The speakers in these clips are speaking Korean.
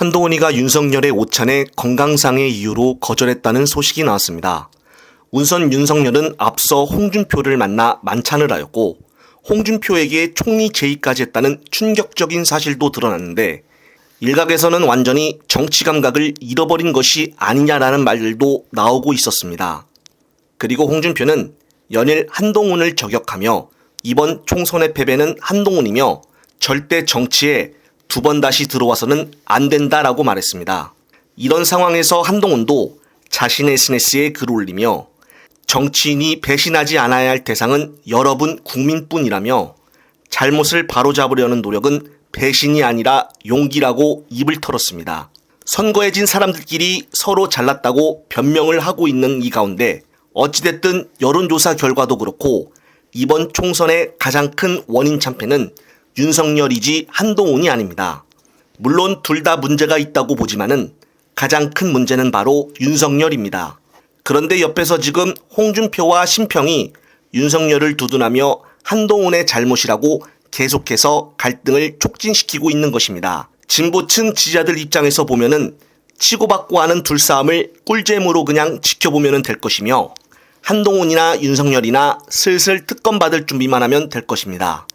한동훈이가 윤석열의 오찬에 건강상의 이유로 거절했다는 소식이 나왔습니다. 우선 윤석열은 앞서 홍준표를 만나 만찬을 하였고 홍준표에게 총리 제의까지 했다는 충격적인 사실도 드러났는데 일각에서는 완전히 정치 감각을 잃어버린 것이 아니냐라는 말들도 나오고 있었습니다. 그리고 홍준표는 연일 한동훈을 저격하며 이번 총선의 패배는 한동훈이며 절대 정치에 두 번 다시 들어와서는 안 된다라고 말했습니다. 이런 상황에서 한동훈도 자신의 SNS에 글을 올리며 정치인이 배신하지 않아야 할 대상은 여러분 국민뿐이라며 잘못을 바로잡으려는 노력은 배신이 아니라 용기라고 입을 털었습니다. 선거에 진 사람들끼리 서로 잘났다고 변명을 하고 있는 이 가운데 어찌됐든 여론조사 결과도 그렇고 이번 총선의 가장 큰 원인 참패는 윤석열이지 한동훈이 아닙니다. 물론 둘 다 문제가 있다고 보지만은 가장 큰 문제는 바로 윤석열입니다. 그런데 옆에서 지금 홍준표와 심평이 윤석열을 두둔하며 한동훈의 잘못이라고 계속해서 갈등을 촉진시키고 있는 것입니다. 진보층 지지자들 입장에서 보면은 치고받고 하는 둘싸움을 꿀잼으로 그냥 지켜보면 될 것이며 한동훈이나 윤석열이나 슬슬 특검 받을 준비만 하면 될 것입니다.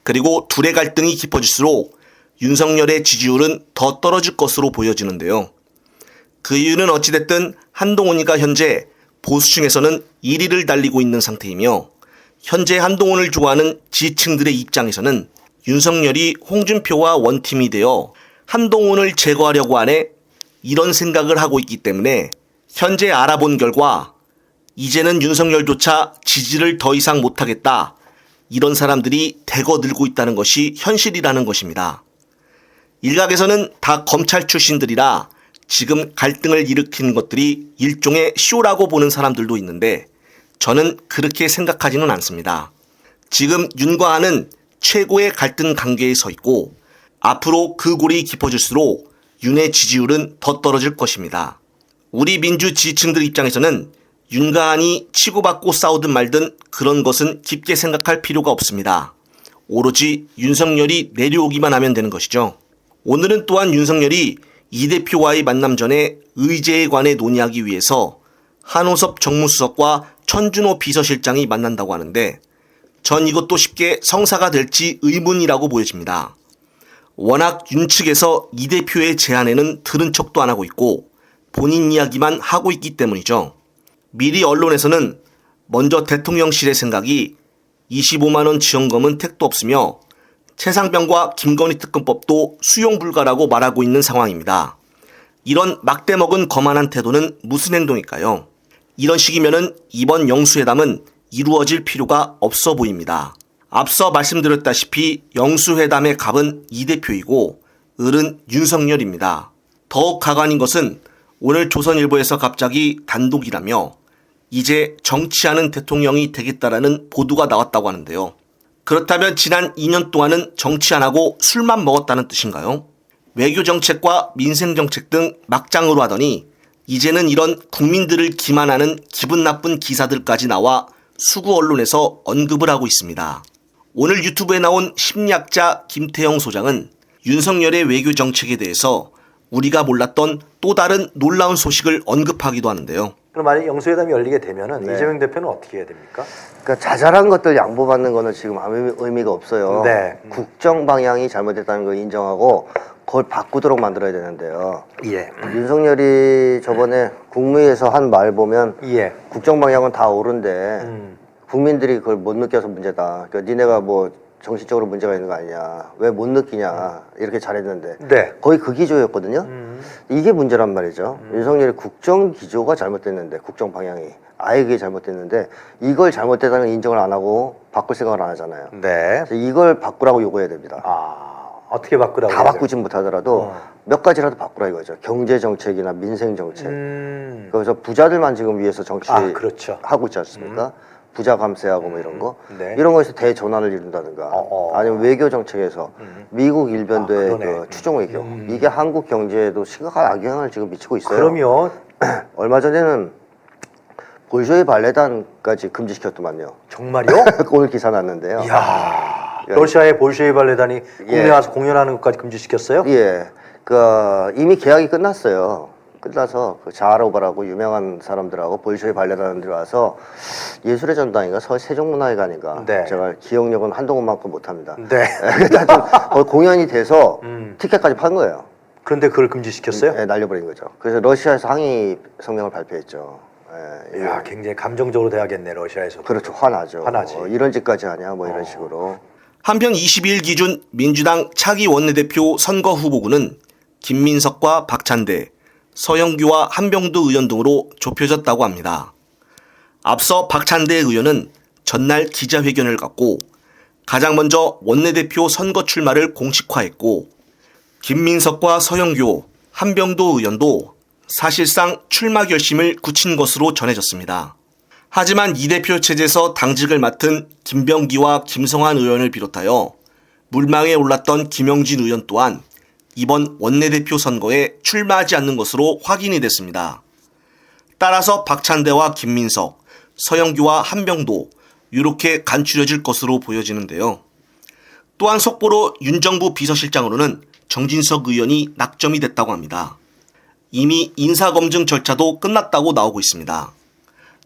그리고 둘의 갈등이 깊어질수록 윤석열의 지지율은 더 떨어질 것으로 보여지는데요. 그 이유는 어찌됐든 한동훈이가 현재 보수층에서는 1위를 달리고 있는 상태이며 현재 한동훈을 좋아하는 지지층들의 입장에서는 윤석열이 홍준표와 원팀이 되어 한동훈을 제거하려고 하네 이런 생각을 하고 있기 때문에 현재 알아본 결과 이제는 윤석열조차 지지를 더 이상 못하겠다 이런 사람들이 대거 늘고 있다는 것이 현실이라는 것입니다. 일각에서는 다 검찰 출신들이라 지금 갈등을 일으키는 것들이 일종의 쇼라고 보는 사람들도 있는데 저는 그렇게 생각하지는 않습니다. 지금 윤과 한은 최고의 갈등 관계에 서 있고 앞으로 그 골이 깊어질수록 윤의 지지율은 더 떨어질 것입니다. 우리 민주 지지층들 입장에서는 윤과 한이 치고받고 싸우든 말든 그런 것은 깊게 생각할 필요가 없습니다. 오로지 윤석열이 내려오기만 하면 되는 것이죠. 오늘은 또한 윤석열이 이 대표와의 만남 전에 의제에 관해 논의하기 위해서 한호섭 정무수석과 천준호 비서실장이 만난다고 하는데 전 이것도 쉽게 성사가 될지 의문이라고 보여집니다. 워낙 윤 측에서 이 대표의 제안에는 들은 척도 안 하고 있고 본인 이야기만 하고 있기 때문이죠. 미리 언론에서는 먼저 대통령실의 생각이 25만 원 지원금은 택도 없으며 최상병과 김건희 특검법도 수용 불가라고 말하고 있는 상황입니다. 이런 막대먹은 거만한 태도는 무슨 행동일까요? 이런 식이면은 이번 영수회담은 이루어질 필요가 없어 보입니다. 앞서 말씀드렸다시피 영수회담의 갑은 이 대표이고 을은 윤석열입니다. 더욱 가관인 것은 오늘 조선일보에서 갑자기 단독이라며 이제 정치하는 대통령이 되겠다라는 보도가 나왔다고 하는데요. 그렇다면 지난 2년 동안은 정치 안 하고 술만 먹었다는 뜻인가요? 외교정책과 민생정책 등 막장으로 하더니 이제는 이런 국민들을 기만하는 기분 나쁜 기사들까지 나와 수구 언론에서 언급을 하고 있습니다. 오늘 유튜브에 나온 심리학자 김태형 소장은 윤석열의 외교정책에 대해서 우리가 몰랐던 또 다른 놀라운 소식을 언급하기도 하는데요. 그럼 만약 영수회담이 열리게 되면은 네. 이재명 대표는 어떻게 해야 됩니까? 그러니까 자잘한 것들 양보받는 거는 지금 아무 의미가 없어요. 네. 국정 방향이 잘못됐다는 걸 인정하고 그걸 바꾸도록 만들어야 되는데요. 예. 윤석열이 저번에 국무회에서 한 말 보면 예. 국정 방향은 다 옳은데 국민들이 그걸 못 느껴서 문제다. 그러니까 니네가 뭐 정신적으로 문제가 있는 거 아니냐, 왜 못 느끼냐 이렇게 잘했는데 네. 거의 그 기조였거든요. 이게 문제란 말이죠. 윤석열의 국정 기조가 잘못됐는데, 국정 방향이 아예 그게 잘못됐는데 이걸 잘못됐다는 걸 인정을 안 하고 바꿀 생각을 안 하잖아요. 네. 그래서 이걸 바꾸라고 요구해야 됩니다. 아, 어떻게 바꾸라고? 다 바꾸진 못하더라도 몇 가지라도 바꾸라 이거죠. 경제 정책이나 민생 정책. 그래서 부자들만 지금 위해서 정치하고 그렇죠. 있지 않습니까? 부자 감세하고 뭐 이런 거. 네. 이런 거에서 대전환을 이룬다든가 아니면 외교 정책에서 미국 일변도의 그 추종 외교. 이게 한국 경제에도 심각한 악영향을 지금 미치고 있어요. 그럼요. 얼마 전에는 볼쇼이 발레단까지 금지시켰더만요. 정말요? 오늘 기사 났는데요. 이야, 러시아의 볼셰이 발레단이 국내에 와서 공연하는 것까지 금지시켰어요? 예. 이미 계약이 끝났어요. 끝나서 그 자하로바라고 유명한 사람들하고 볼쇼이 발레단들이 와서 예술의 전당인가 세종문화회관인가 네. 제가 기억력은 한동훈만큼 못합니다. 네. 하여튼 거기 공연이 돼서 티켓까지 판 거예요. 그런데 그걸 금지시켰어요? 네, 날려버린 거죠. 그래서 러시아에서 항의 성명을 발표했죠. 예, 이야, 굉장히 감정적으로 돼야겠네, 러시아에서. 그렇죠. 화나죠. 화나지. 이런 짓까지 하냐 뭐 이런 식으로. 한편 22일 기준 민주당 차기 원내대표 선거 후보군은 김민석과 박찬대, 서영규와 한병두 의원 등으로 좁혀졌다고 합니다. 앞서 박찬대 의원은 전날 기자회견을 갖고 가장 먼저 원내대표 선거 출마를 공식화했고 김민석과 서영교, 한병도 의원도 사실상 출마 결심을 굳힌 것으로 전해졌습니다. 하지만 이 대표 체제에서 당직을 맡은 김병기와 김성환 의원을 비롯하여 물망에 올랐던 김영진 의원 또한 이번 원내대표 선거에 출마하지 않는 것으로 확인이 됐습니다. 따라서 박찬대와 김민석, 서영규와 한병도 이렇게 간추려질 것으로 보여지는데요. 또한 속보로 윤 정부 비서실장으로는 정진석 의원이 낙점이 됐다고 합니다. 이미 인사검증 절차도 끝났다고 나오고 있습니다.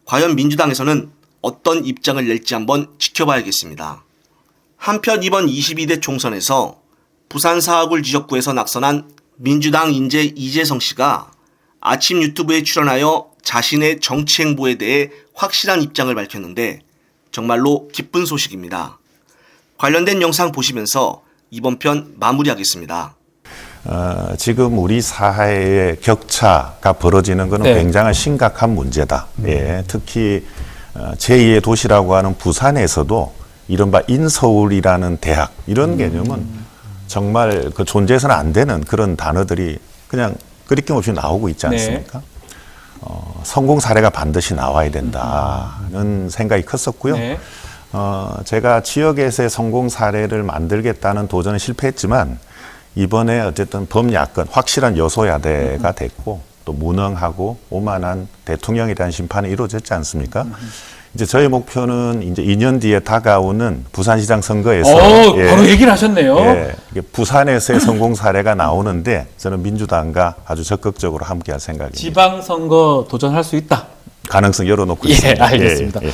과연 민주당에서는 어떤 입장을 낼지 한번 지켜봐야겠습니다. 한편 이번 22대 총선에서 부산 사하굴 지역구에서 낙선한 민주당 인재 이재성 씨가 아침 유튜브에 출연하여 자신의 정치 행보에 대해 확실한 입장을 밝혔는데 정말로 기쁜 소식입니다. 관련된 영상 보시면서 이번 편 마무리하겠습니다. 지금 우리 사회의 격차가 벌어지는 것은 네. 굉장히 심각한 문제다. 예, 특히 제2의 도시라고 하는 부산에서도 이른바 인서울이라는 대학 이런 개념은 정말 그 존재해서는 안 되는 그런 단어들이 그냥 끄리낌 없이 나오고 있지 않습니까? 성공 사례가 반드시 나와야 된다는 생각이 컸었고요. 네. 제가 지역에서의 성공 사례를 만들겠다는 도전은 실패했지만 이번에 어쨌든 범야권 확실한 여소야대가 됐고 또 무능하고 오만한 대통령이라는 심판이 이루어졌지 않습니까? 이제 저희 목표는 이제 2년 뒤에 다가오는 부산시장 선거에서 바로 얘기를 하셨네요. 예, 이게 부산에서의 성공 사례가 나오는데 저는 민주당과 아주 적극적으로 함께할 생각입니다. 지방선거 도전할 수 있다. 가능성 열어놓고 예, 있습니다. 알겠습니다. 예, 예.